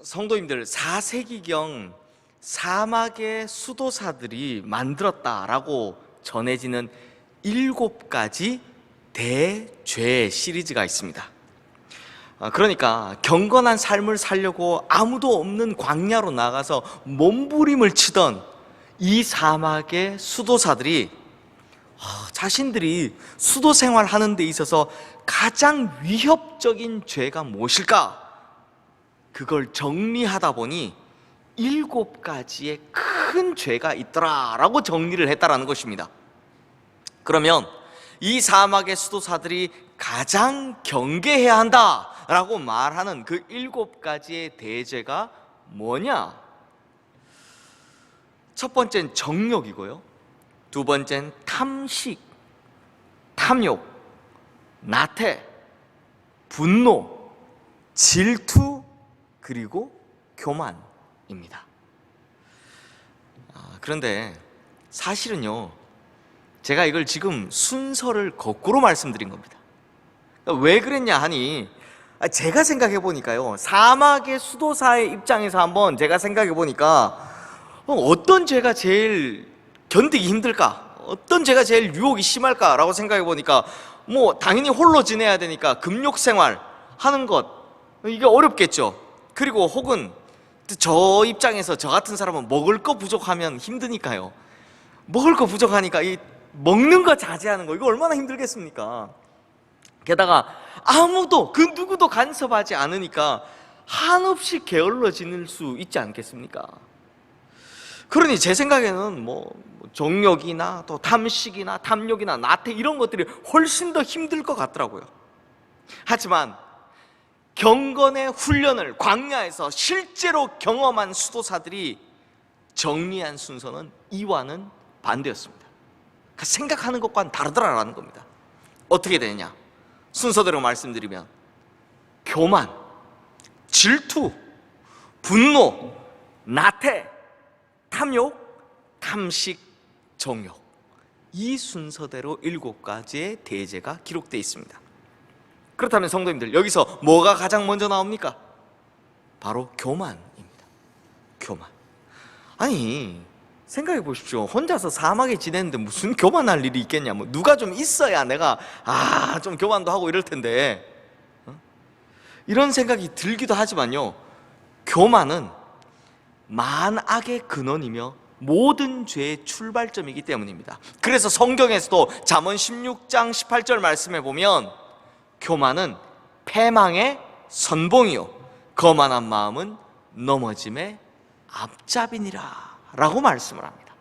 성도님들, 4세기경 사막의 수도사들이 만들었다라고 전해지는 7가지 대죄 시리즈가 있습니다. 그러니까 경건한 삶을 살려고 아무도 없는 광야로 나가서 몸부림을 치던 이 사막의 수도사들이 자신들이 수도 생활하는 데 있어서 가장 위협적인 죄가 무엇일까? 그걸 정리하다 보니 7가지의 큰 죄가 있더라라고 정리를 했다라는 것입니다. 그러면 이 사막의 수도사들이 가장 경계해야 한다라고 말하는 그 7가지의 대죄가 뭐냐? 첫 번째는 정욕이고요, 두 번째는 탐식, 탐욕, 나태, 분노, 질투, 그리고 교만입니다. 그런데 사실은요, 제가 이걸 지금 순서를 거꾸로 말씀드린 겁니다. 왜 그랬냐 하니, 제가 생각해 보니까요, 사막의 수도사의 입장에서 한번 제가 생각해 보니까 어떤 죄가 제일 견디기 힘들까? 어떤 죄가 제일 유혹이 심할까라고 생각해 보니까 당연히 홀로 지내야 되니까 금욕 생활 하는 것, 이게 어렵겠죠. 그리고 혹은 저 입장에서 저 같은 사람은 먹을 거 부족하면 힘드니까요. 먹을 거 부족하니까 이 먹는 거 자제하는 거, 이거 얼마나 힘들겠습니까? 게다가 아무도 그 누구도 간섭하지 않으니까 한없이 게을러 지낼 수 있지 않겠습니까? 그러니 제 생각에는 정욕이나 또 탐식이나 탐욕이나 나태, 이런 것들이 훨씬 더 힘들 것 같더라고요. 하지만 경건의 훈련을 광야에서 실제로 경험한 수도사들이 정리한 순서는 이와는 반대였습니다. 생각하는 것과는 다르더라라는 겁니다. 어떻게 되느냐? 순서대로 말씀드리면 교만, 질투, 분노, 나태, 탐욕, 탐식, 정욕, 이 순서대로 7가지의 대죄가 기록되어 있습니다. 그렇다면 성도님들, 여기서 뭐가 가장 먼저 나옵니까? 바로 교만입니다. 교만. 아니, 생각해 보십시오. 혼자서 사막에 지내는데 무슨 교만할 일이 있겠냐? 누가 좀 있어야 내가 좀 교만도 하고 이럴 텐데, 이런 생각이 들기도 하지만요, 교만은 만악의 근원이며 모든 죄의 출발점이기 때문입니다. 그래서 성경에서도 잠언 16장 18절 말씀에 보면 교만은 패망의 선봉이요 거만한 마음은 넘어짐의 앞잡이니라 라고 말씀을 합니다.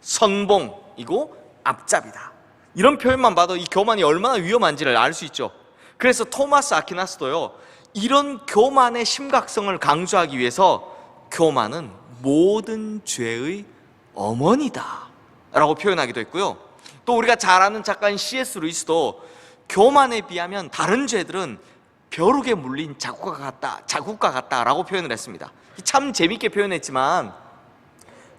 선봉이고 앞잡이다, 이런 표현만 봐도 이 교만이 얼마나 위험한지를 알 수 있죠. 그래서 토마스 아퀴나스도요, 이런 교만의 심각성을 강조하기 위해서 교만은 모든 죄의 어머니다 라고 표현하기도 했고요. 또 우리가 잘 아는 작가인 C.S. 루이스도 교만에 비하면 다른 죄들은 벼룩에 물린 자국과 같다 라고 표현을 했습니다. 참 재밌게 표현했지만,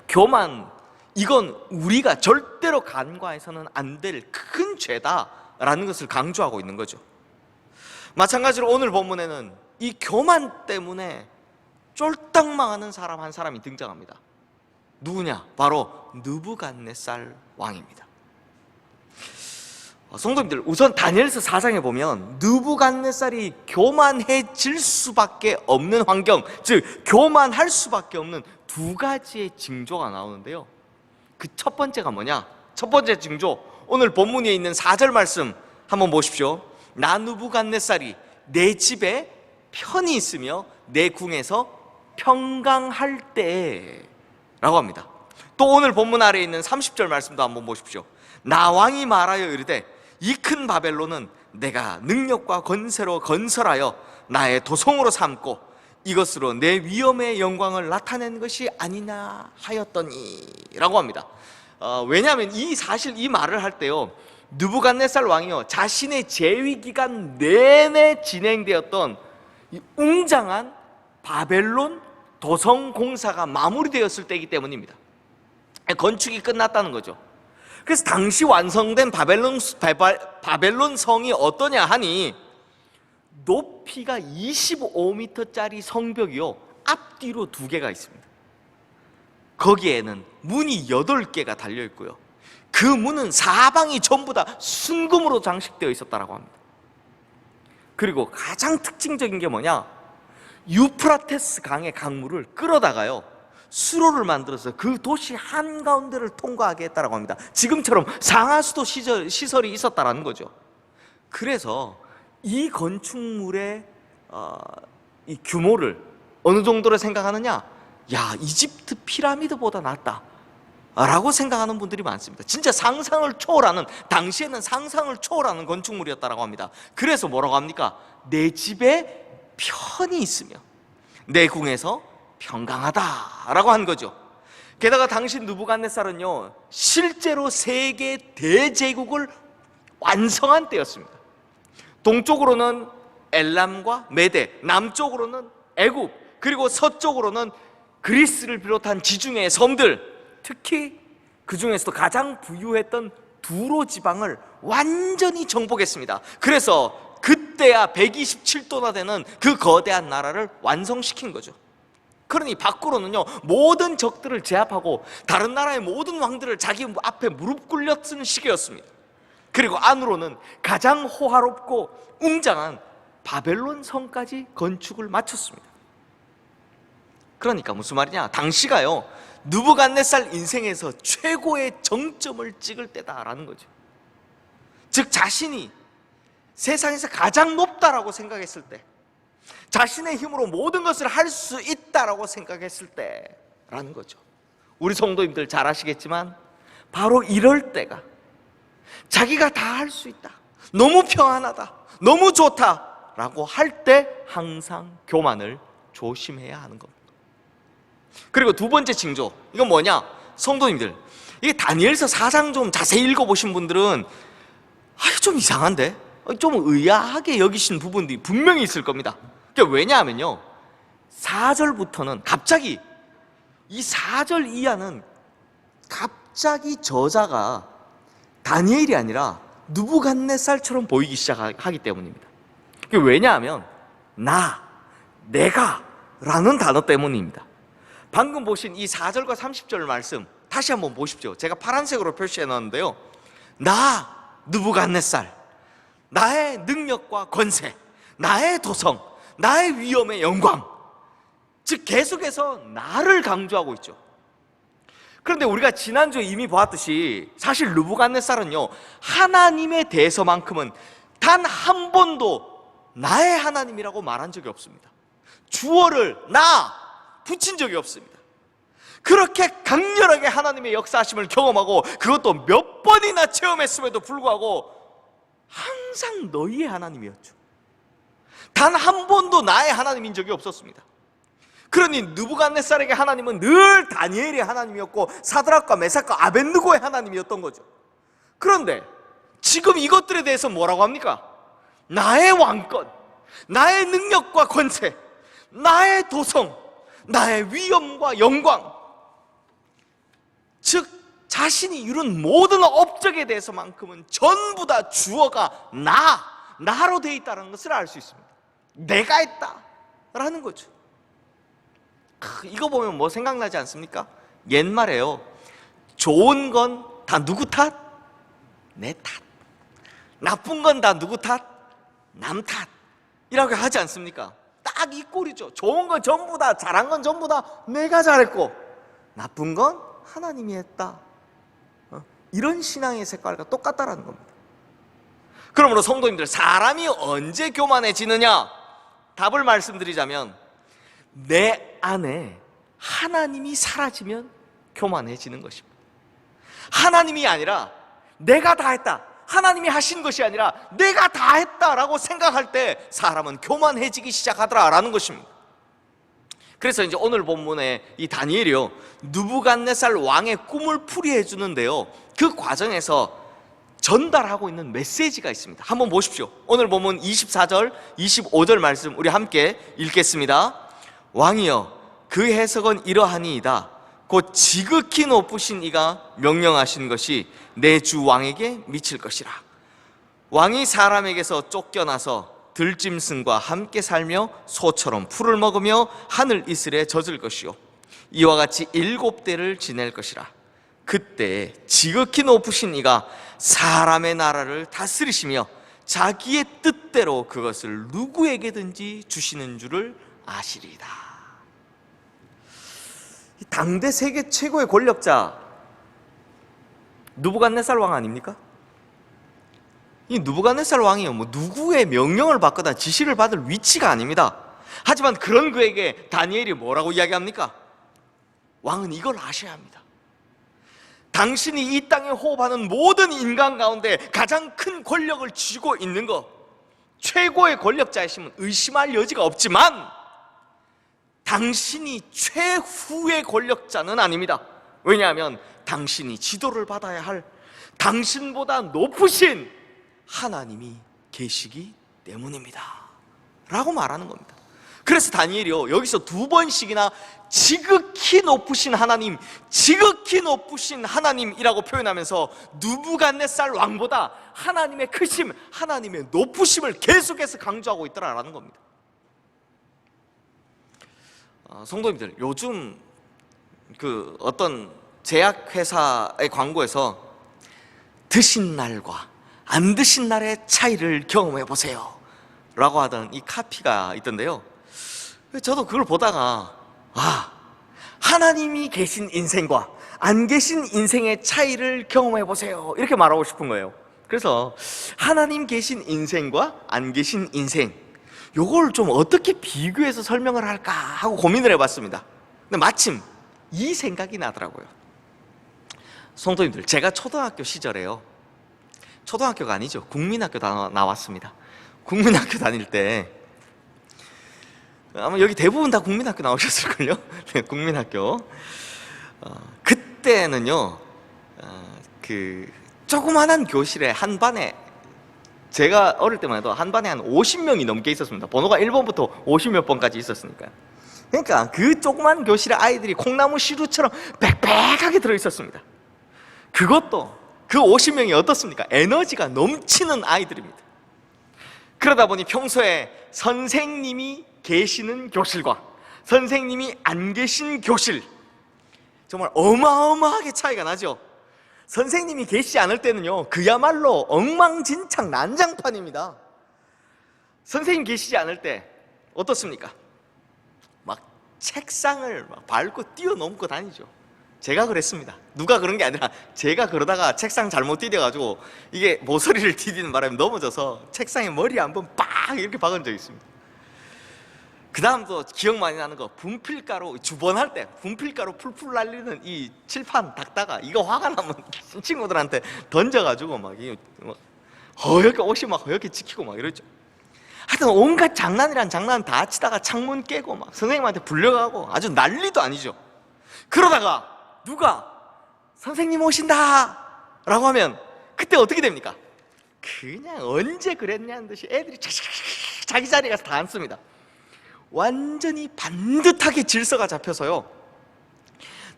교만, 이건 우리가 절대로 간과해서는 안 될 큰 죄다라는 것을 강조하고 있는 거죠. 마찬가지로 오늘 본문에는 이 교만 때문에 쫄딱 망하는 사람 한 사람이 등장합니다. 누구냐? 바로 느부갓네살 왕입니다. 성도님들, 우선 다니엘서 4장에 보면 느부갓네살이 교만해질 수밖에 없는 환경, 즉 교만할 수밖에 없는 2가지의 징조가 나오는데요, 그 첫 번째가 뭐냐? 첫 번째 징조, 오늘 본문에 있는 4절 말씀 한번 보십시오. 나 느부갓네살이 내 집에 편히 있으며 내 궁에서 평강할 때 라고 합니다. 또 오늘 본문 아래에 있는 30절 말씀도 한번 보십시오. 나 왕이 말하여 이르되 이 큰 바벨론은 내가 능력과 권세로 건설하여 나의 도성으로 삼고 이것으로 내 위엄의 영광을 나타낸 것이 아니냐 하였더니 라고 합니다. 왜냐하면 사실 이 말을 할 때요, 느부갓네살 왕이요, 자신의 재위 기간 내내 진행되었던 이 웅장한 바벨론 도성 공사가 마무리되었을 때이기 때문입니다. 건축이 끝났다는 거죠. 그래서 당시 완성된 바벨론 성이 어떠냐 하니, 높이가 25m짜리 성벽이요, 앞뒤로 2개가 있습니다. 거기에는 문이 8개가 달려 있고요, 그 문은 사방이 전부 다 순금으로 장식되어 있었다라고 합니다. 그리고 가장 특징적인 게 뭐냐, 유프라테스 강의 강물을 끌어다가요 수로를 만들어서 그 도시 한가운데를 통과하게 했다라고 합니다. 지금처럼 상하수도 시설이 있었다라는 거죠. 그래서 이 건축물의 이 규모를 어느 정도로 생각하느냐, 야, 이집트 피라미드보다 낫다 라고 생각하는 분들이 많습니다. 진짜 상상을 초월하는, 당시에는 상상을 초월하는 건축물이었다라고 합니다. 그래서 뭐라고 합니까? 내 집에 편이 있으며 내 궁에서 평강하다라고 한 거죠. 게다가 당시 느부갓네살은요 실제로 세계 대제국을 완성한 때였습니다. 동쪽으로는 엘람과 메데, 남쪽으로는 애굽, 그리고 서쪽으로는 그리스를 비롯한 지중해의 섬들, 특히 그 중에서도 가장 부유했던 두로 지방을 완전히 정복했습니다. 그래서 그때야 127도나 되는 그 거대한 나라를 완성시킨 거죠. 그러니 밖으로는요 모든 적들을 제압하고 다른 나라의 모든 왕들을 자기 앞에 무릎 꿇려 쓰는 시기였습니다. 그리고 안으로는 가장 호화롭고 웅장한 바벨론 성까지 건축을 마쳤습니다. 그러니까 무슨 말이냐, 당시가요 느부갓네살 인생에서 최고의 정점을 찍을 때다라는 거죠. 즉 자신이 세상에서 가장 높다라고 생각했을 때, 자신의 힘으로 모든 것을 할 수 있다라고 생각했을 때라는 거죠. 우리 성도님들 잘 아시겠지만 바로 이럴 때가, 자기가 다 할 수 있다, 너무 평안하다, 너무 좋다 라고 할 때 항상 교만을 조심해야 하는 겁니다. 그리고 2번째 징조, 이건 뭐냐, 성도님들 이게 다니엘서 4장 좀 자세히 읽어보신 분들은 좀 이상한데, 좀 의아하게 여기신 부분들이 분명히 있을 겁니다. 왜냐하면요 4절부터는 갑자기, 이 4절 이하는 갑자기 저자가 다니엘이 아니라 느부갓네살처럼 보이기 시작하기 때문입니다. 왜냐하면 내가 라는 단어 때문입니다. 방금 보신 이 4절과 30절 말씀 다시 한번 보십시오. 제가 파란색으로 표시해 놨는데요, 느부갓네살, 나의 능력과 권세, 나의 도성, 나의 위엄의 영광, 즉 계속해서 나를 강조하고 있죠. 그런데 우리가 지난주에 이미 보았듯이 사실 느부갓네살은요 하나님에 대해서만큼은 단 한 번도 나의 하나님이라고 말한 적이 없습니다. 주어를 붙인 적이 없습니다. 그렇게 강렬하게 하나님의 역사하심을 경험하고 그것도 몇 번이나 체험했음에도 불구하고 항상 너희의 하나님이었죠. 단 한 번도 나의 하나님인 적이 없었습니다. 그러니 느부갓네살에게 하나님은 늘 다니엘의 하나님이었고 사드락과 메삭과 아벳느고의 하나님이었던 거죠. 그런데 지금 이것들에 대해서 뭐라고 합니까? 나의 왕권, 나의 능력과 권세, 나의 도성, 나의 위엄과 영광, 즉 자신이 이룬 모든 업적에 대해서만큼은 전부 다 주어가 나로 되어 있다는 것을 알 수 있습니다. 내가 했다라는 거죠. 이거 보면 뭐 생각나지 않습니까? 옛말에요 좋은 건 다 누구 탓? 내 탓. 나쁜 건 다 누구 탓? 남 탓이라고 하지 않습니까? 딱 이 꼴이죠. 좋은 건 전부 다, 잘한 건 전부 다 내가 잘했고 나쁜 건 하나님이 했다. 이런 신앙의 색깔과 똑같다라는 겁니다. 그러므로 성도님들, 사람이 언제 교만해지느냐? 답을 말씀드리자면 내 안에 하나님이 사라지면 교만해지는 것입니다. 하나님이 아니라 내가 다 했다, 하나님이 하신 것이 아니라 내가 다 했다라고 생각할 때 사람은 교만해지기 시작하더라라는 것입니다. 그래서 이제 오늘 본문에 이 다니엘이요 느부갓네살 왕의 꿈을 풀이해 주는데요, 그 과정에서 전달하고 있는 메시지가 있습니다. 한번 보십시오. 오늘 본문 24절 25절 말씀 우리 함께 읽겠습니다. 왕이여, 그 해석은 이러하니이다. 곧 지극히 높으신 이가 명령하신 것이 내 주 왕에게 미칠 것이라. 왕이 사람에게서 쫓겨나서 들짐승과 함께 살며 소처럼 풀을 먹으며 하늘 이슬에 젖을 것이요 이와 같이 7대를 지낼 것이라. 그때 지극히 높으신 이가 사람의 나라를 다스리시며 자기의 뜻대로 그것을 누구에게든지 주시는 줄을 아시리이다. 당대 세계 최고의 권력자 느부갓네살 왕 아닙니까? 이 느부갓네살 왕이 뭐 누구의 명령을 받거나 지시를 받을 위치가 아닙니다. 하지만 그런 그에게 다니엘이 뭐라고 이야기합니까? 왕은 이걸 아셔야 합니다. 당신이 이 땅에 호흡하는 모든 인간 가운데 가장 큰 권력을 쥐고 있는 것, 최고의 권력자이심은 의심할 여지가 없지만 당신이 최후의 권력자는 아닙니다. 왜냐하면 당신이 지도를 받아야 할 당신보다 높으신 하나님이 계시기 때문입니다 라고 말하는 겁니다. 그래서 다니엘이요, 여기서 2번씩이나 지극히 높으신 하나님, 지극히 높으신 하나님이라고 표현하면서 느부갓네살 왕보다 하나님의 크심, 하나님의 높으심을 계속해서 강조하고 있더라라는 겁니다. 성도님들, 요즘 그 어떤 제약회사의 광고에서 드신 날과 안 드신 날의 차이를 경험해 보세요 라고 하던 이 카피가 있던데요, 저도 그걸 보다가 하나님이 계신 인생과 안 계신 인생의 차이를 경험해 보세요 이렇게 말하고 싶은 거예요. 그래서 하나님 계신 인생과 안 계신 인생, 요걸 좀 어떻게 비교해서 설명을 할까 하고 고민을 해봤습니다. 근데 마침 이 생각이 나더라고요. 성도님들, 제가 초등학교 시절에요, 초등학교가 아니죠, 국민학교 나왔습니다. 국민학교 다닐 때 아마 여기 대부분 다 국민학교 나오셨을걸요? 네, 국민학교. 그때는요, 그 조그만한 교실에 한 반에, 제가 어릴 때만 해도 한 반에 한 50명이 넘게 있었습니다. 번호가 1번부터 50몇 번까지 있었으니까요. 그러니까 그 조그만 교실에 아이들이 콩나무 시루처럼 빽빽하게 들어있었습니다. 그것도 그 50명이 어떻습니까? 에너지가 넘치는 아이들입니다. 그러다 보니 평소에 선생님이 계시는 교실과 선생님이 안 계신 교실, 정말 어마어마하게 차이가 나죠. 선생님이 계시지 않을 때는요, 그야말로 엉망진창 난장판입니다. 선생님 계시지 않을 때 어떻습니까? 막 책상을 막 밟고 뛰어넘고 다니죠. 제가 그랬습니다. 누가 그런 게 아니라 제가 그러다가 책상 잘못 디뎌가지고 이게 모서리를 디디는 바람에 넘어져서 책상에 머리 한번 빡 이렇게 박은 적이 있습니다. 그 다음도 기억 많이 나는 거, 분필가루, 주번할 때 분필가루 풀풀 날리는 이 칠판 닦다가 이거 화가 나면 친구들한테 던져가지고 막 허옇게 옷이 막 허옇게 찍히고 막 이러죠. 하여튼 온갖 장난이란 장난 다 치다가 창문 깨고 막 선생님한테 불려가고 아주 난리도 아니죠. 그러다가 누가 선생님 오신다 라고 하면 그때 어떻게 됩니까? 그냥 언제 그랬냐는 듯이 애들이 자기 자리에 가서 다 앉습니다. 완전히 반듯하게 질서가 잡혀서요,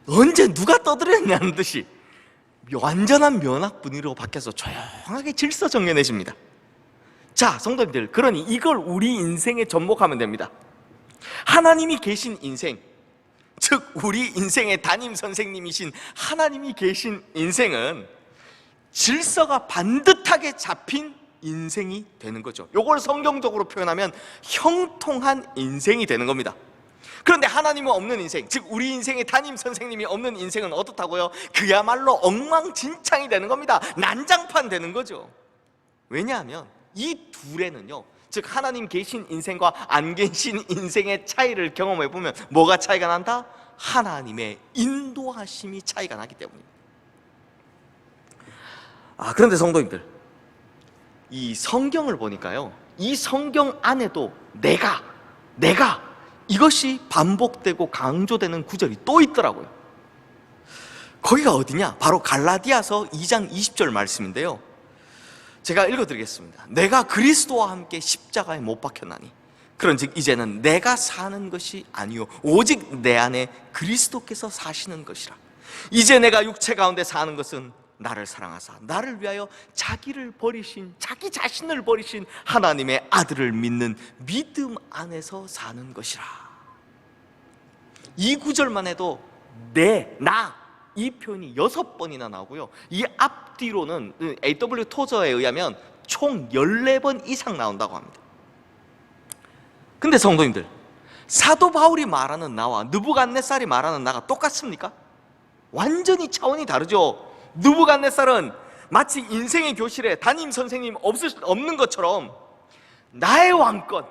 언제 누가 떠들었냐는 듯이 완전한 면학 분위기로 바뀌어서 조용하게 질서 정연해집니다. 자, 성도님들, 그러니 이걸 우리 인생에 접목하면 됩니다. 하나님이 계신 인생, 즉 우리 인생의 담임 선생님이신 하나님이 계신 인생은 질서가 반듯하게 잡힌 인생이 되는 거죠. 이걸 성경적으로 표현하면 형통한 인생이 되는 겁니다. 그런데 하나님은 없는 인생, 즉 우리 인생의 담임 선생님이 없는 인생은 어떻다고요? 그야말로 엉망진창이 되는 겁니다. 난장판 되는 거죠. 왜냐하면 이 둘에는요, 즉 하나님 계신 인생과 안 계신 인생의 차이를 경험해 보면 뭐가 차이가 난다? 하나님의 인도하심이 차이가 나기 때문입니다. 그런데 성도님들, 이 성경을 보니까요, 이 성경 안에도 내가 이것이 반복되고 강조되는 구절이 또 있더라고요. 거기가 어디냐? 바로 갈라디아서 2장 20절 말씀인데요, 제가 읽어드리겠습니다. 내가 그리스도와 함께 십자가에 못 박혔나니 그런즉 이제는 내가 사는 것이 아니요 오직 내 안에 그리스도께서 사시는 것이라. 이제 내가 육체 가운데 사는 것은 나를 사랑하사 나를 위하여 자기를 버리신, 자기 자신을 버리신 하나님의 아들을 믿는 믿음 안에서 사는 것이라. 이 구절만 해도 나, 이 표현이 6번이나 나오고요, 이 앞뒤로는 A.W. 토저에 의하면 총 14번 이상 나온다고 합니다. 근데 성도님들, 사도 바울이 말하는 나와 느부갓네살이 말하는 나가 똑같습니까? 완전히 차원이 다르죠. 느부갓네살은 마치 인생의 교실에 담임 선생님 없는 것처럼 나의 왕권,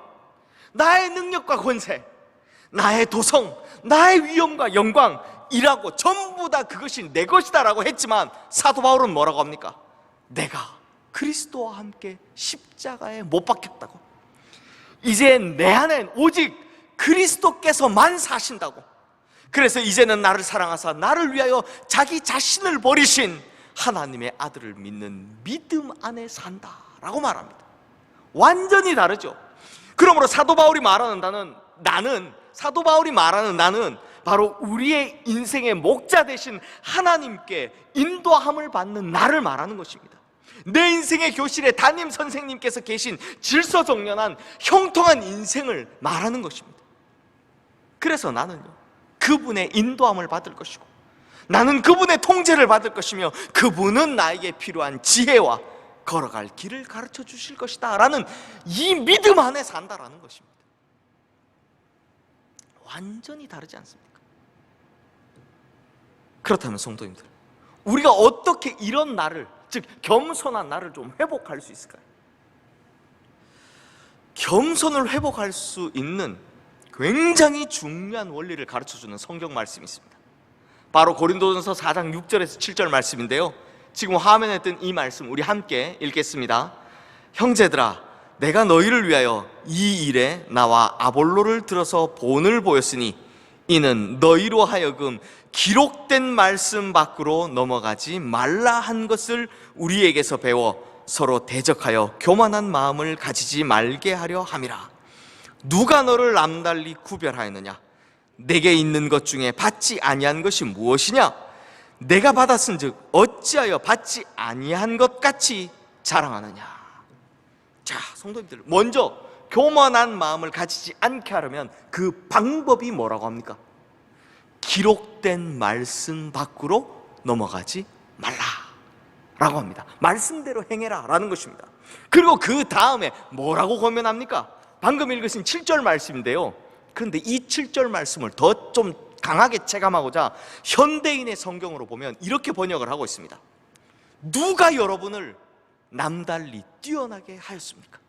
나의 능력과 권세, 나의 도성, 나의 위엄과 영광이라고 전부 다 그것이 내 것이다 라고 했지만, 사도 바울은 뭐라고 합니까? 내가 그리스도와 함께 십자가에 못 박혔다고. 이제 내 안엔 오직 그리스도께서만 사신다고. 그래서 이제는 나를 사랑하사 나를 위하여 자기 자신을 버리신 하나님의 아들을 믿는 믿음 안에 산다라고 말합니다. 완전히 다르죠. 그러므로 사도 바울이 말하는 나는 바로 우리의 인생의 목자 되신 하나님께 인도함을 받는 나를 말하는 것입니다. 내 인생의 교실에 담임 선생님께서 계신 질서정연한 형통한 인생을 말하는 것입니다. 그래서 나는요, 그분의 인도함을 받을 것이고, 나는 그분의 통제를 받을 것이며, 그분은 나에게 필요한 지혜와 걸어갈 길을 가르쳐 주실 것이다 라는 이 믿음 안에 산다라는 것입니다. 완전히 다르지 않습니까? 그렇다면 성도님들, 우리가 어떻게 이런 나를, 즉 겸손한 나를 좀 회복할 수 있을까요? 겸손을 회복할 수 있는 굉장히 중요한 원리를 가르쳐주는 성경 말씀이 있습니다. 바로 고린도전서 4장 6절에서 7절 말씀인데요, 지금 화면에 뜬 이 말씀 우리 함께 읽겠습니다. 형제들아, 내가 너희를 위하여 이 일에 나와 아볼로를 들어서 본을 보였으니 이는 너희로 하여금 기록된 말씀 밖으로 넘어가지 말라 한 것을 우리에게서 배워 서로 대적하여 교만한 마음을 가지지 말게 하려 함이라. 누가 너를 남달리 구별하였느냐? 내게 있는 것 중에 받지 아니한 것이 무엇이냐? 내가 받았은즉 어찌하여 받지 아니한 것 같이 자랑하느냐? 자, 성도님들, 먼저 교만한 마음을 가지지 않게 하려면 그 방법이 뭐라고 합니까? 기록된 말씀 밖으로 넘어가지 말라 라고 합니다. 말씀대로 행해라 라는 것입니다. 그리고 그 다음에 뭐라고 권면합니까? 방금 읽으신 7절 말씀인데요, 그런데 이 7절 말씀을 더 좀 강하게 체감하고자 현대인의 성경으로 보면 이렇게 번역을 하고 있습니다. 누가 여러분을 남달리 뛰어나게 하였습니까?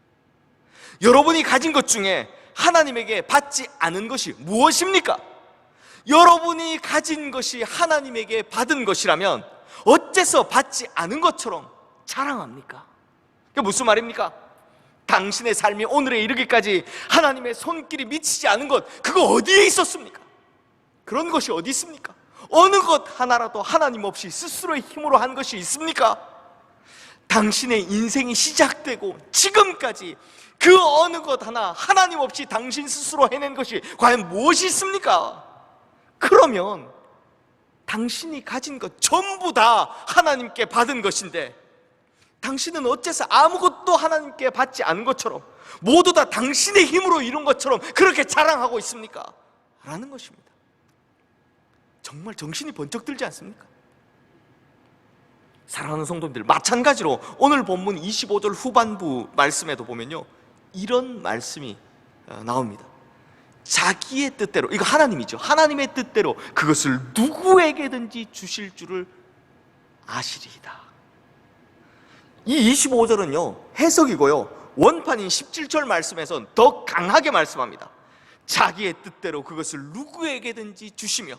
여러분이 가진 것 중에 하나님에게 받지 않은 것이 무엇입니까? 여러분이 가진 것이 하나님에게 받은 것이라면 어째서 받지 않은 것처럼 자랑합니까? 그게 무슨 말입니까? 당신의 삶이 오늘에 이르기까지 하나님의 손길이 미치지 않은 것, 그거 어디에 있었습니까? 그런 것이 어디 있습니까? 어느 것 하나라도 하나님 없이 스스로의 힘으로 한 것이 있습니까? 당신의 인생이 시작되고 지금까지 그 어느 것 하나 하나님 없이 당신 스스로 해낸 것이 과연 무엇이 있습니까? 그러면 당신이 가진 것 전부 다 하나님께 받은 것인데 당신은 어째서 아무것도 하나님께 받지 않은 것처럼, 모두 다 당신의 힘으로 이룬 것처럼 그렇게 자랑하고 있습니까? 라는 것입니다. 정말 정신이 번쩍 들지 않습니까? 사랑하는 성도님들, 마찬가지로 오늘 본문 25절 후반부 말씀에도 보면요, 이런 말씀이 나옵니다. 자기의 뜻대로, 이거 하나님이죠. 하나님의 뜻대로 그것을 누구에게든지 주실 줄을 아시리이다. 이 25절은요 해석이고요, 원판인 17절 말씀에선 더 강하게 말씀합니다. 자기의 뜻대로 그것을 누구에게든지 주시며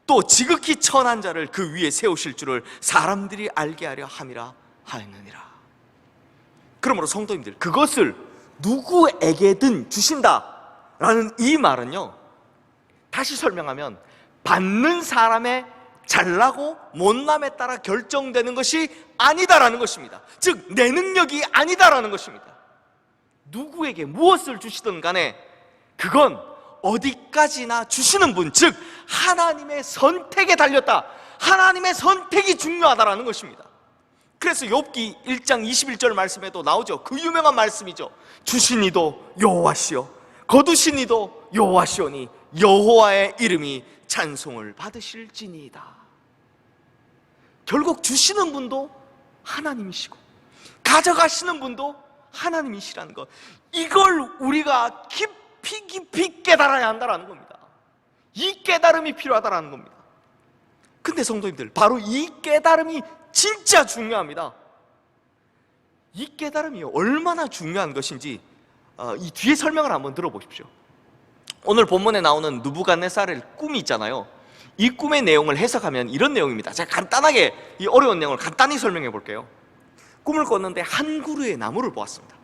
또 지극히 천한 자를 그 위에 세우실 줄을 사람들이 알게 하려 함이라 하였느니라. 그러므로 성도님들, 그것을 누구에게든 주신다라는 이 말은요, 다시 설명하면 받는 사람의 잘나고 못남에 따라 결정되는 것이 아니다라는 것입니다. 즉 내 능력이 아니다라는 것입니다. 누구에게 무엇을 주시든 간에 그건 어디까지나 주시는 분, 즉 하나님의 선택에 달렸다, 하나님의 선택이 중요하다라는 것입니다. 그래서 욥기 1장 21절 말씀에도 나오죠. 그 유명한 말씀이죠. 주신 이도 여호와시요 거두신 이도 여호와시오니 여호와의 이름이 찬송을 받으실지니이다. 결국 주시는 분도 하나님이시고 가져가시는 분도 하나님이시라는 것, 이걸 우리가 깊이 깨달아야 한다는 겁니다. 이 깨달음이 필요하다는 겁니다. 근데 성도님들, 바로 이 깨달음이 진짜 중요합니다. 이 깨달음이 얼마나 중요한 것인지 이 뒤에 설명을 한번 들어보십시오. 오늘 본문에 나오는 느부갓네살의 꿈이 있잖아요. 이 꿈의 내용을 해석하면 이런 내용입니다. 제가 간단하게 이 어려운 내용을 간단히 설명해 볼게요. 꿈을 꿨는데 한 그루의 나무를 보았습니다.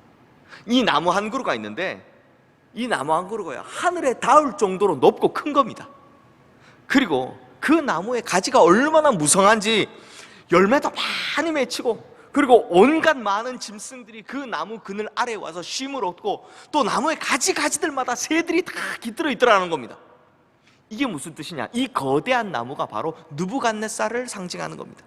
이 나무 한 그루가 있는데 이 나무 한 그루가 하늘에 닿을 정도로 높고 큰 겁니다. 그리고 그 나무의 가지가 얼마나 무성한지 열매도 많이 맺히고, 그리고 온갖 많은 짐승들이 그 나무 그늘 아래에 와서 쉼을 얻고, 또 나무의 가지들마다 새들이 다 깃들어 있더라는 겁니다. 이게 무슨 뜻이냐? 이 거대한 나무가 바로 느부갓네살을 상징하는 겁니다.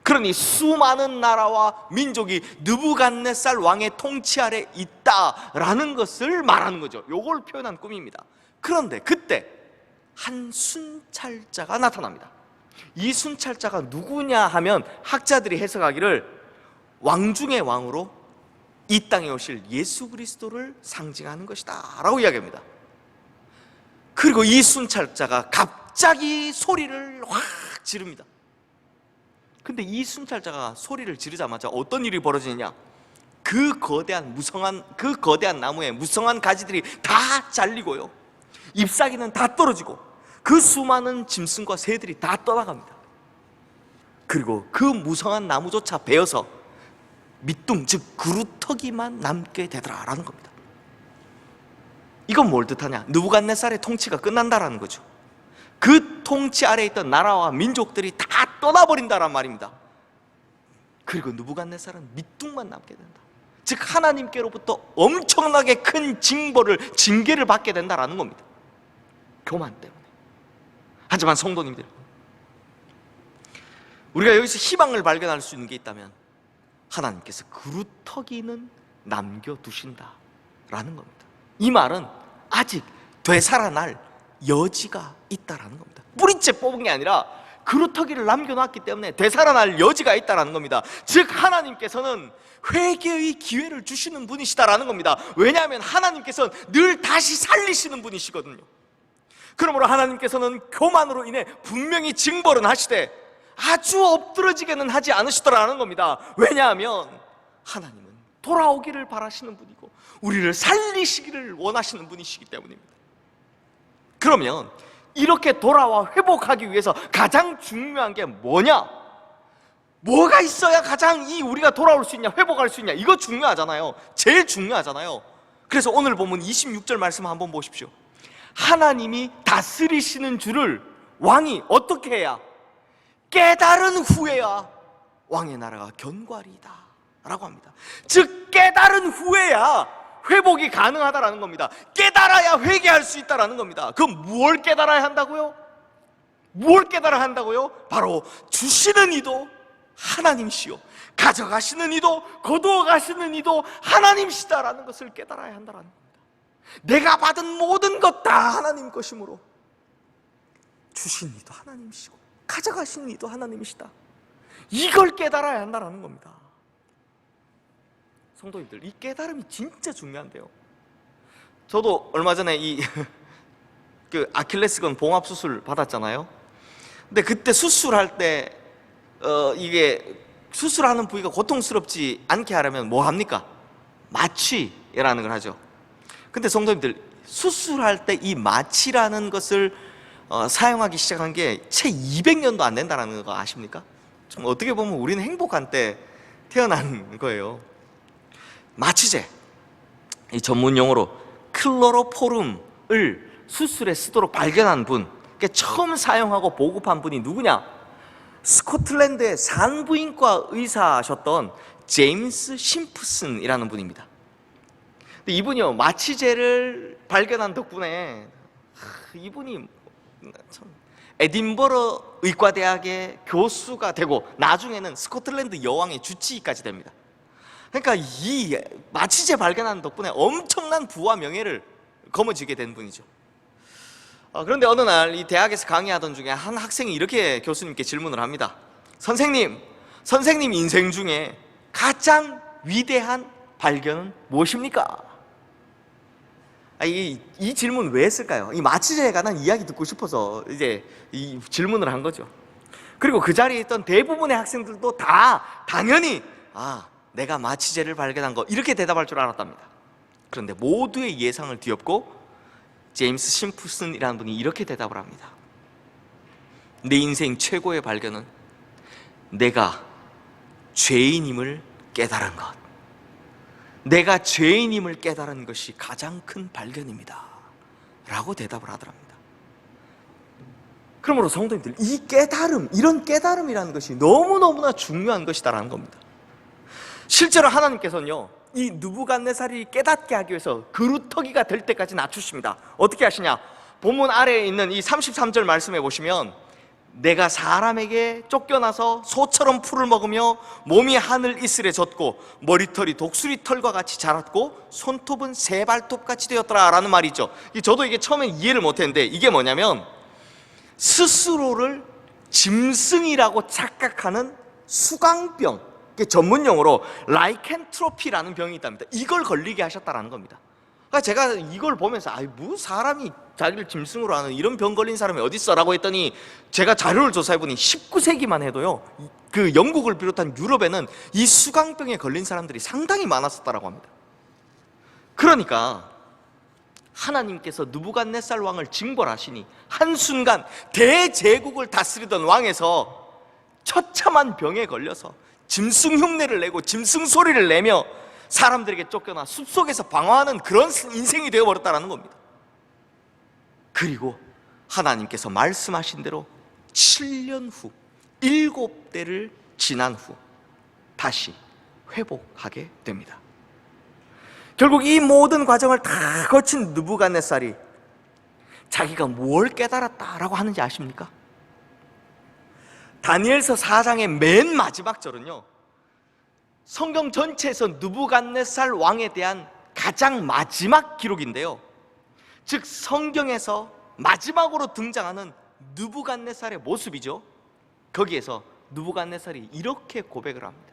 그러니 수많은 나라와 민족이 느부갓네살 왕의 통치 아래 있다라는 것을 말하는 거죠. 이걸 표현한 꿈입니다. 그런데 그때 한 순찰자가 나타납니다. 이 순찰자가 누구냐 하면 학자들이 해석하기를 왕 중의 왕으로 이 땅에 오실 예수 그리스도를 상징하는 것이다 라고 이야기합니다. 그리고 이 순찰자가 갑자기 소리를 확 지릅니다. 근데 이 순찰자가 소리를 지르자마자 어떤 일이 벌어지느냐? 그 거대한 나무의 무성한 가지들이 다 잘리고요, 잎사귀는 다 떨어지고, 그 수많은 짐승과 새들이 다 떠나갑니다. 그리고 그 무성한 나무조차 베어서 밑둥, 즉 그루터기만 남게 되더라라는 겁니다. 이건 뭘 뜻하냐? 느부갓네살의 통치가 끝난다라는 거죠. 그 통치 아래에 있던 나라와 민족들이 다 떠나버린다란 말입니다. 그리고 느부갓네살은 밑둥만 남게 된다. 즉 하나님께로부터 엄청나게 큰 징계를 받게 된다라는 겁니다. 교만 때문에. 하지만 성도님들, 우리가 여기서 희망을 발견할 수 있는 게 있다면 하나님께서 그루터기는 남겨두신다라는 겁니다. 이 말은 아직 되살아날 여지가 있다라는 겁니다. 뿌리째 뽑은 게 아니라 그루터기를 남겨놨기 때문에 되살아날 여지가 있다라는 겁니다. 즉 하나님께서는 회개의 기회를 주시는 분이시다라는 겁니다. 왜냐하면 하나님께서는 늘 다시 살리시는 분이시거든요. 그러므로 하나님께서는 교만으로 인해 분명히 징벌은 하시되 아주 엎드러지게는 하지 않으시더라는 겁니다. 왜냐하면 하나님은 돌아오기를 바라시는 분이고 우리를 살리시기를 원하시는 분이시기 때문입니다. 그러면 이렇게 돌아와 회복하기 위해서 가장 중요한 게 뭐냐? 뭐가 있어야 가장 우리가 돌아올 수 있냐, 회복할 수 있냐? 이거 중요하잖아요. 제일 중요하잖아요. 그래서 오늘 보면 26절 말씀 한번 보십시오. 하나님이 다스리시는 줄을 왕이 어떻게 해야? 깨달은 후에야 왕의 나라가 견고하리이다 라고 합니다. 즉 깨달은 후에야 회복이 가능하다라는 겁니다. 깨달아야 회개할 수 있다라는 겁니다. 그럼 무엇을 깨달아야 한다고요? 무엇을 깨달아야 한다고요? 바로 주시는 이도 하나님이시요 가져가시는 이도 거두어 가시는 이도 하나님이시다라는 것을 깨달아야 한다라는 겁니다. 내가 받은 모든 것 다 하나님 것이므로 주신 이도 하나님이시고 가져가신 이도 하나님이시다, 이걸 깨달아야 한다라는 겁니다. 성도님들, 이 깨달음이 진짜 중요한데요. 저도 얼마 전에 그 아킬레스건 봉합 수술 받았잖아요. 근데 그때 수술할 때 이게 수술하는 부위가 고통스럽지 않게 하려면 뭐 합니까? 마취라는 걸 하죠. 근데 성도님들, 수술할 때 이 마취라는 것을 사용하기 시작한 게 채 200년도 안 된다는 거 아십니까? 좀 어떻게 보면 우리는 행복한 때 태어난 거예요. 마취제, 이 전문 용어로 클로로포름을 수술에 쓰도록 발견한 분, 처음 사용하고 보급한 분이 누구냐? 스코틀랜드의 산부인과 의사셨던 제임스 심프슨이라는 분입니다. 근데 이분이요, 마취제를 발견한 덕분에 이분이 참, 에딘버러 의과대학의 교수가 되고 나중에는 스코틀랜드 여왕의 주치의까지 됩니다. 그러니까 이 마취제 발견하는 덕분에 엄청난 부와 명예를 거머쥐게 된 분이죠. 그런데 어느 날 이 대학에서 강의하던 중에 한 학생이 이렇게 교수님께 질문을 합니다. 선생님 인생 중에 가장 위대한 발견은 무엇입니까? 이 질문 왜 했을까요? 이 마취제에 관한 이야기 듣고 싶어서 이제 이 질문을 한 거죠. 그리고 그 자리에 있던 대부분의 학생들도 다 당연히 내가 마취제를 발견한 거 이렇게 대답할 줄 알았답니다. 그런데 모두의 예상을 뒤엎고 제임스 심프슨이라는 분이 이렇게 대답을 합니다. 내 인생 최고의 발견은 내가 죄인임을 깨달은 것. 내가 죄인임을 깨달은 것이 가장 큰 발견입니다 라고 대답을 하더랍니다. 그러므로 성도님들, 이 깨달음, 이런 깨달음이라는 것이 너무너무나 중요한 것이다라는 겁니다. 실제로 하나님께서는요, 이 느부갓네살이 깨닫게 하기 위해서 그루터기가 될 때까지 낮추십니다. 어떻게 하시냐? 본문 아래에 있는 이 33절 말씀해 보시면, 내가 사람에게 쫓겨나서 소처럼 풀을 먹으며 몸이 하늘 이슬에 젖고 머리털이 독수리 털과 같이 자랐고 손톱은 새 발톱같이 되었더라 라는 말이 있죠. 저도 이게 처음에 이해를 못했는데, 이게 뭐냐면 스스로를 짐승이라고 착각하는 수강병, 전문 용어로 라이켄트로피라는 병이 있답니다. 이걸 걸리게 하셨다라는 겁니다. 그러니까 제가 이걸 보면서 뭐 사람이 자기를 짐승으로 하는 이런 병 걸린 사람이 어디 있어? 라고 했더니 제가 자료를 조사해보니 19세기만 해도요, 그 영국을 비롯한 유럽에는 이 수강병에 걸린 사람들이 상당히 많았었다라고 합니다. 그러니까 하나님께서 느부갓네살 왕을 징벌하시니 한순간 대제국을 다스리던 왕에서 처참한 병에 걸려서 짐승 흉내를 내고 짐승 소리를 내며 사람들에게 쫓겨나 숲속에서 방황하는 그런 인생이 되어버렸다는 겁니다. 그리고 하나님께서 말씀하신 대로 7년 후 7대를 지난 후 다시 회복하게 됩니다. 결국 이 모든 과정을 다 거친 느부갓네살이 자기가 뭘 깨달았다라고 하는지 아십니까? 다니엘서 4장의 맨 마지막 절은요, 성경 전체에서 느부갓네살 왕에 대한 가장 마지막 기록인데요, 즉 성경에서 마지막으로 등장하는 느부갓네살의 모습이죠. 거기에서 느부갓네살이 이렇게 고백을 합니다.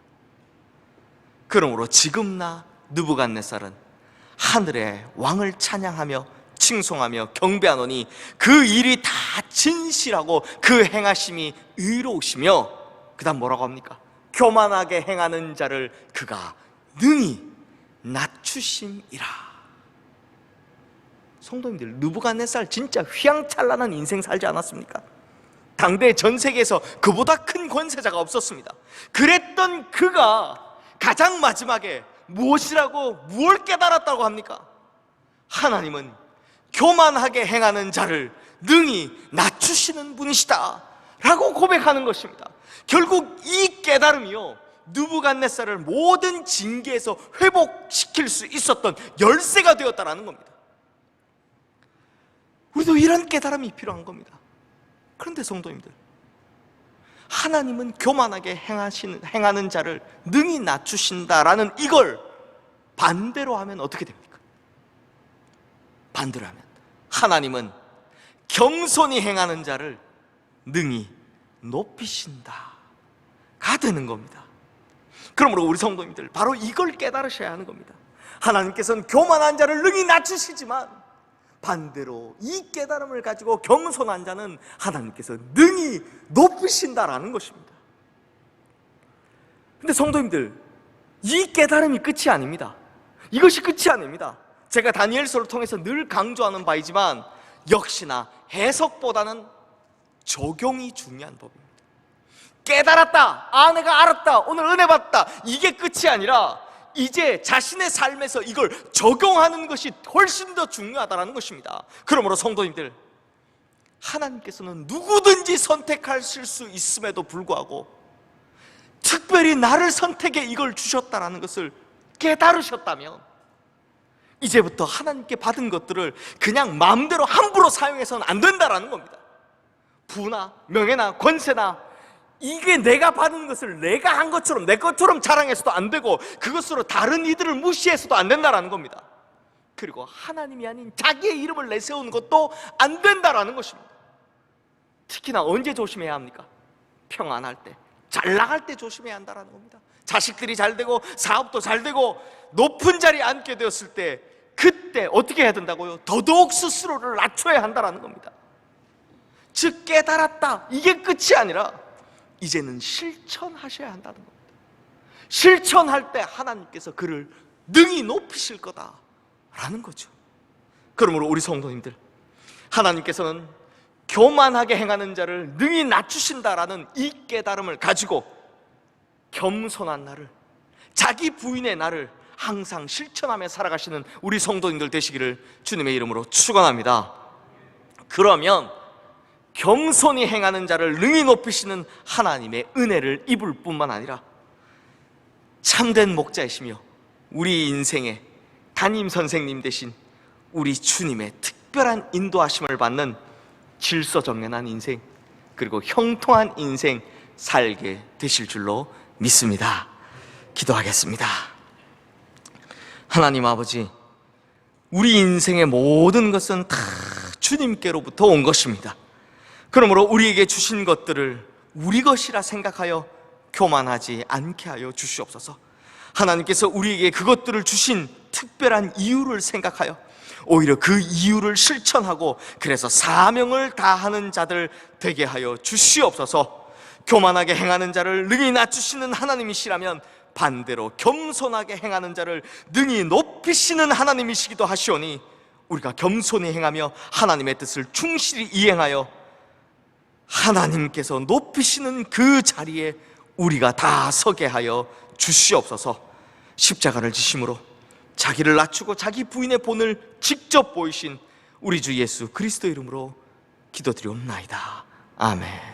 그러므로 지금 나 느부갓네살은 하늘의 왕을 찬양하며 칭송하며 경배하노니 그 일이 다 진실하고 그 행하심이 의로우시며, 그 다음 뭐라고 합니까? 교만하게 행하는 자를 그가 능히 낮추심이라. 성도님들, 느부갓네살 진짜 휘황찬란한 인생 살지 않았습니까? 당대 전 세계에서 그보다 큰 권세자가 없었습니다. 그랬던 그가 가장 마지막에 무엇을 깨달았다고 합니까? 하나님은 교만하게 행하는 자를 능히 낮추시는 분이시다 라고 고백하는 것입니다. 결국 이 깨달음이요, 느부갓네살을 모든 징계에서 회복시킬 수 있었던 열쇠가 되었다는 겁니다. 우리도 이런 깨달음이 필요한 겁니다. 그런데 성도님들, 하나님은 교만하게 행하는 자를 능히 낮추신다라는 이걸 반대로 하면 어떻게 됩니까? 반대로 하면 하나님은 겸손히 행하는 자를 능히 높이신다가 되는 겁니다. 그러므로 우리 성도님들, 바로 이걸 깨달으셔야 하는 겁니다. 하나님께서는 교만한 자를 능히 낮추시지만 반대로 이 깨달음을 가지고 겸손한 자는 하나님께서 능히 높이신다라는 것입니다. 근데 성도님들, 이 깨달음이 끝이 아닙니다. 이것이 끝이 아닙니다. 제가 다니엘서를 통해서 늘 강조하는 바이지만 역시나 해석보다는 적용이 중요한 법입니다. 깨달았다, 내가 알았다, 오늘 은혜 받았다, 이게 끝이 아니라 이제 자신의 삶에서 이걸 적용하는 것이 훨씬 더 중요하다는 것입니다. 그러므로 성도님들, 하나님께서는 누구든지 선택하실 수 있음에도 불구하고 특별히 나를 선택해 이걸 주셨다는 것을 깨달으셨다면 이제부터 하나님께 받은 것들을 그냥 마음대로 함부로 사용해서는 안 된다는 겁니다. 부나 명예나 권세나 이게 내가 받은 것을 내가 한 것처럼 내 것처럼 자랑해서도 안 되고 그것으로 다른 이들을 무시해서도 안 된다라는 겁니다. 그리고 하나님이 아닌 자기의 이름을 내세우는 것도 안 된다라는 것입니다. 특히나 언제 조심해야 합니까? 평안할 때, 잘 나갈 때 조심해야 한다는 겁니다. 자식들이 잘 되고 사업도 잘 되고 높은 자리에 앉게 되었을 때 그때 어떻게 해야 된다고요? 더더욱 스스로를 낮춰야 한다는 겁니다. 즉 깨달았다, 이게 끝이 아니라 이제는 실천하셔야 한다는 겁니다. 실천할 때 하나님께서 그를 능히 높이실 거다라는 거죠. 그러므로 우리 성도님들, 하나님께서는 교만하게 행하는 자를 능히 낮추신다라는 이 깨달음을 가지고 겸손한 나를, 자기 부인의 나를 항상 실천하며 살아가시는 우리 성도님들 되시기를 주님의 이름으로 축원합니다. 그러면 겸손히 행하는 자를 능히 높이시는 하나님의 은혜를 입을 뿐만 아니라 참된 목자이시며 우리 인생의 담임 선생님 되신 우리 주님의 특별한 인도하심을 받는 질서정연한 인생, 그리고 형통한 인생 살게 되실 줄로 믿습니다. 기도하겠습니다. 하나님 아버지, 우리 인생의 모든 것은 다 주님께로부터 온 것입니다. 그러므로 우리에게 주신 것들을 우리 것이라 생각하여 교만하지 않게 하여 주시옵소서. 하나님께서 우리에게 그것들을 주신 특별한 이유를 생각하여 오히려 그 이유를 실천하고 그래서 사명을 다하는 자들 되게 하여 주시옵소서. 교만하게 행하는 자를 능히 낮추시는 하나님이시라면 반대로 겸손하게 행하는 자를 능히 높이시는 하나님이시기도 하시오니 우리가 겸손히 행하며 하나님의 뜻을 충실히 이행하여 하나님께서 높이시는 그 자리에 우리가 다 서게 하여 주시옵소서. 십자가를 지심으로 자기를 낮추고 자기 부인의 본을 직접 보이신 우리 주 예수 그리스도 이름으로 기도드리옵나이다. 아멘.